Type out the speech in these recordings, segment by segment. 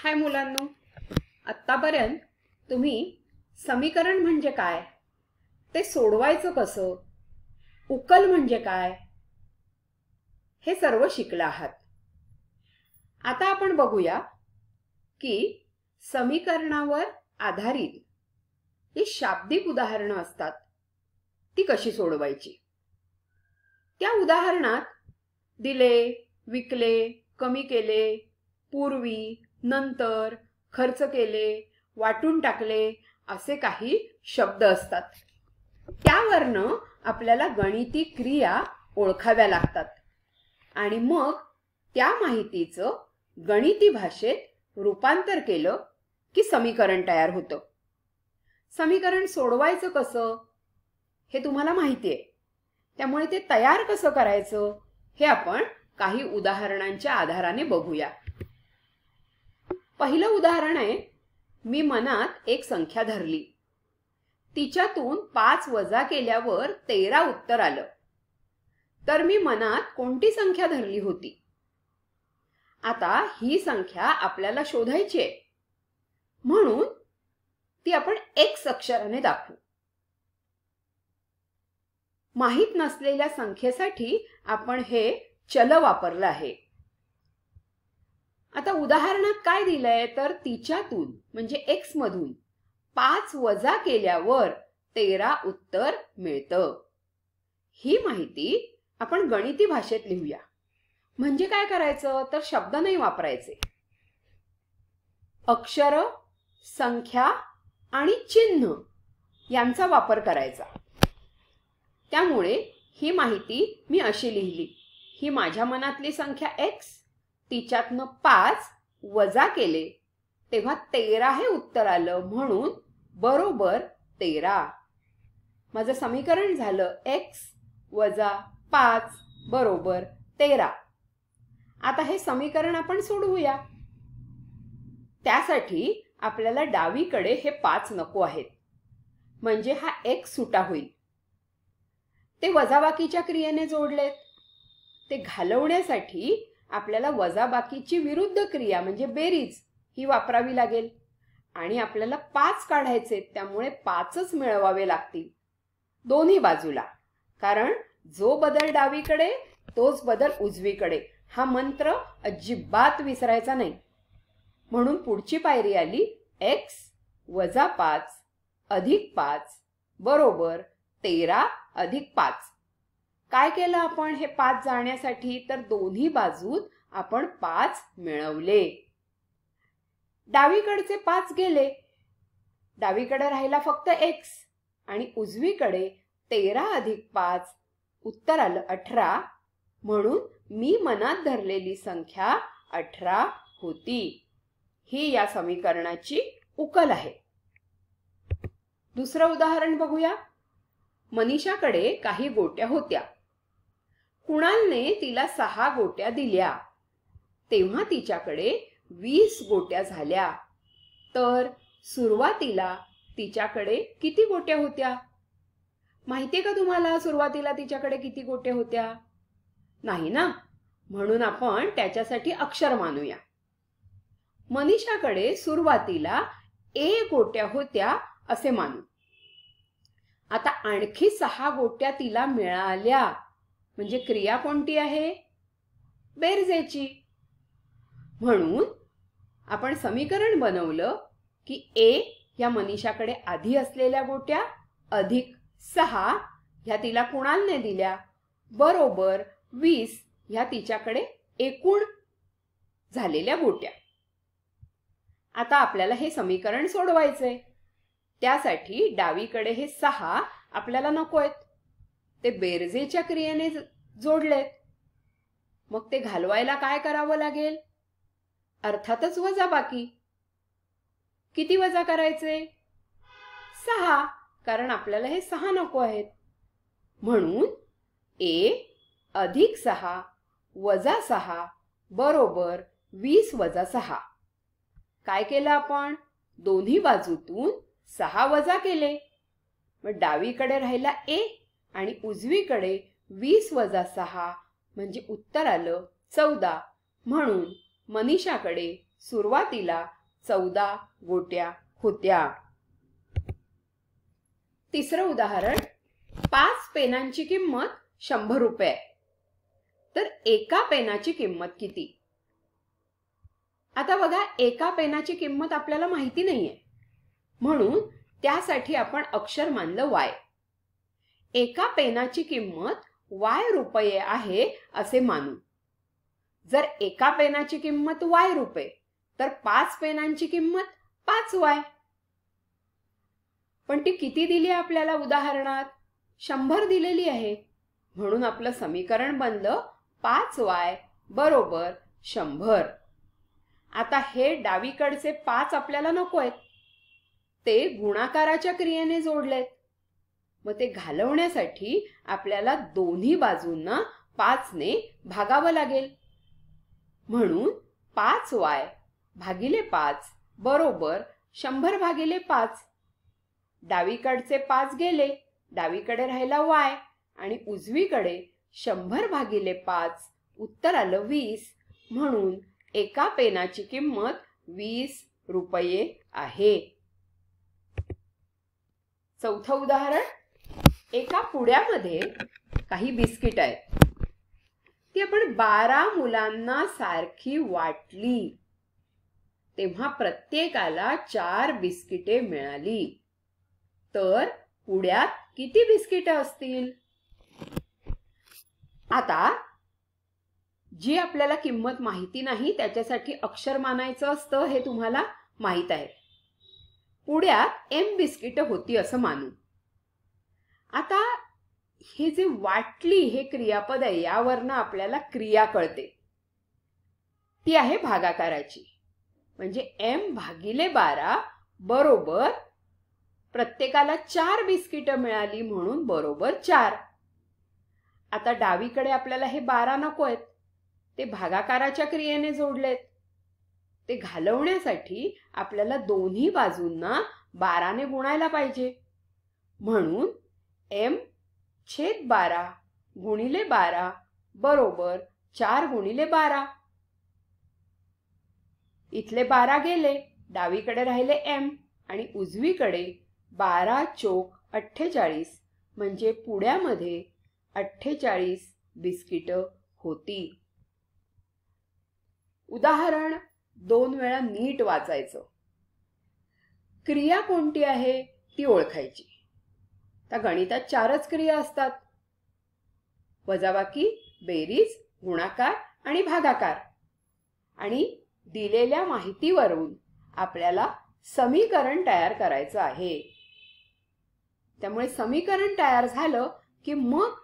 हाय मुलांनो, आत्तापर्यंत तुम्ही समीकरण म्हणजे काय, ते सोडवायचं कसं, उकल म्हणजे काय, हे सर्व शिकला आहात. आता आपण बघूया की समीकरणावर आधारित जी शाब्दिक उदाहरणं असतात ती कशी सोडवायची. त्या उदाहरणात दिले, विकले, कमी केले, पूर्वी, नंतर, खर्च केले, वाटून टाकले असे काही शब्द असतात. त्यावरनं आपल्याला गणिती क्रिया ओळखाव्या लागतात आणि मग त्या माहितीचं गणिती भाषेत रूपांतर केलं की समीकरण तयार होतं. समीकरण सोडवायचं कसं हे तुम्हाला माहिती आहे, त्यामुळे ते तयार कसं करायचं हे आपण काही उदाहरणांच्या आधाराने बघूया. पहिलं उदाहरण आहे, मी मनात एक संख्या धरली, तिच्यातून 5 वजा केल्यावर 13 उत्तर आलं. तर मी मनात कोणती संख्या धरली होती? आता ही संख्या आपल्याला शोधायची आहे, म्हणून ती आपण X अक्षराने दाखवू. माहित नसलेल्या संख्येसाठी आपण हे चल वापरलं आहे. आता उदाहरणात काय दिलंय तर तिच्यातून म्हणजे X मधून 5 वजा केल्यावर 13 उत्तर मिळतं. ही माहिती आपण गणिती भाषेत लिहूया. म्हणजे काय करायचं तर शब्द नाही वापरायचे, अक्षर, संख्या आणि चिन्ह यांचा वापर करायचा. त्यामुळे ही माहिती मी अशी लिहिली, ही माझ्या मनातली संख्या X, तिच्यातनं 5 वजा केले तेव्हा 13 हे उत्तर आलं, म्हणून बरोबर 13. माझं समीकरण झालं X वजा 5 बरोबर 13. आता हे समीकरण आपण सोडवूया. त्यासाठी आपल्याला डावीकडे हे 5 नको आहेत, म्हणजे हा X सुटा होईल. ते वजाबाकीच्या क्रियेने जोडलेत. ते घालवण्यासाठी आपल्याला वजाबाकीची विरुद्ध क्रिया म्हणजे बेरीज ही वापरावी लागेल आणि आपल्याला 5 काढायचे, त्यामुळे 5च मिळवावे लागतील दोन्ही बाजूला. कारण जो बदल डावीकडे तोच बदल उजवीकडे हा मंत्र अजिबात विसरायचा नाही. म्हणून पुढची पायरी आली X वजा 5 अधिक 5 बरोबर 13 अधिक 5. काय केलं आपण हे 5 जाण्यासाठी तर दोन्ही बाजूत आपण 5 मिळवले. डावीकडचे 5 गेले, डावीकडे राहिला फक्त X आणि उजवीकडे 13 अधिक 5 उत्तर आलं 18, म्हणून मी मनात धरलेली संख्या 18 होती. ही या समीकरणाची उकल आहे. दुसरं उदाहरण बघूया. मनीषाकडे काही गोट्या होत्या. कुणालने तिला 6 गोट्या दिल्या, तेव्हा तिच्याकडे 20 गोट्या झाल्या. तर सुरुवातीला तिच्याकडे किती गोट्या होत्या? माहितीये का तुम्हाला सुरुवातीला तिच्याकडे किती गोट्या होत्या? नाही ना, म्हणून आपण त्याच्यासाठी अक्षर मानूया. मनीषाकडे सुरुवातीला A गोट्या होत्या असे मानू. आता आणखी 6 गोट्या तिला मिळाल्या, म्हणजे क्रिया कोणती आहे? बेरजेची. म्हणून आपण समीकरण बनवलं की A या मनीषाकडे आधी असलेल्या गोट्या अधिक 6 ह्या तिला कुणालने दिल्या बरोबर 20 ह्या तिच्याकडे एकूण झालेल्या गोट्या. आता आपल्याला हे समीकरण सोडवायचंय. त्यासाठी डावीकडे हे 6 आपल्याला नकोयत, ते बेरजेच्या क्रियेने जोडलेत. मग ते घालवायला काय करावं लागेल? अर्थातच वजाबाकी. किती वजा करायचे? 6, कारण आपल्याला हे 6 नको आहेत. म्हणून A अधिक 6 वजा 6 बरोबर 20 वजा 6. काय केलं आपण? दोन्ही बाजूतून 6 वजा केले. मग डावीकडे राहिला A आणि उजवीकडे 20 वजा 6 म्हणजे उत्तर आलं 14. म्हणून मनीषाकडे सुरुवातीला 14 गोट्या होत्या. तिसरं उदाहरण, 5 पेनांची किंमत 100 रुपये. तर एका पेनाची किंमत किती? आता बघा, एका पेनाची किंमत आपल्याला माहिती नाहीये, म्हणून त्यासाठी आपण अक्षर मानलं y. एका पेनाची किंमत y रुपये आहे असे मानू. जर एका पेनाची किंमत y रुपये तर 5 पेनांची किंमत 5y. पण ती किती दिली आपल्याला उदाहरणात? 100 दिलेली आहे, म्हणून आपलं समीकरण बनलं 5y बरोबर 100. आता हे डावीकडचे 5 आपल्याला नको आहेत, ते गुणाकाराच्या क्रियेने जोडलेत. मग ते घालवण्यासाठी आपल्याला दोन्ही बाजूंना 5 ने भागावं लागेल. म्हणून 5y भागिले 5 बरोबर 100 भागिले 5. डावीकडचे 5 गेले, डावीकडे राहिला y आणि उजवीकडे 100 भागिले 5 उत्तर आलं 20. म्हणून एका पेनाची किंमत 20 रुपये आहे. चौथं उदाहरण, एका पुड्यामध्ये काही बिस्किट आहेत. ती आपण 12 मुलांना सारखी वाटली तेव्हा प्रत्येकाला 4 बिस्किटे मिळाली. तर पुड्यात किती बिस्किटे असतील? आता जी आपल्याला किंमत माहिती नाही त्याच्यासाठी अक्षर मानायचं असतं हे तुम्हाला माहित आहे. पुड्यात m बिस्किटं होती असं मानू. आता हे जे वाटली हे क्रियापद आहे, यावरनं आपल्याला क्रिया कळते. ती आहे भागाकाराची. म्हणजे m भागिले 12 बरोबर प्रत्येकाला 4 बिस्किटं मिळाली म्हणून बरोबर 4. आता डावीकडे आपल्याला हे 12 नको आहेत, ते भागाकाराच्या क्रियेने जोडलेत. ते घालवण्यासाठी आपल्याला दोन्ही बाजूंना 12 ने गुणायला पाहिजे. म्हणून m/12 गुणिले 12 बरोबर 4 गुणिले 12. इथले 12 गेले, डावीकडे राहिले m आणि उजवीकडे 12 चोक 48 म्हणजे पुड्यामध्ये 48 बिस्किटं होती. उदाहरण 2 वेळा नीट वाचायचं. क्रिया कोणती आहे ती ओळखायची. त्या गणितात 4च क्रिया असतात: वजाबाकी, बेरीज, गुणाकार आणि भागाकार. आणि दिलेल्या माहितीवरून आपल्याला समीकरण तयार करायचं आहे. त्यामुळे समीकरण तयार झालं की मग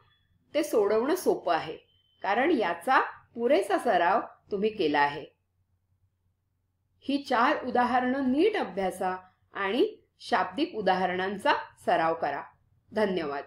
ते सोडवणं सोपं आहे, कारण याचा पुरेसा सराव तुम्ही केला आहे. ही 4 उदाहरणं नीट अभ्यासा आणि शाब्दिक उदाहरणांचा सराव करा. धन्यवाद.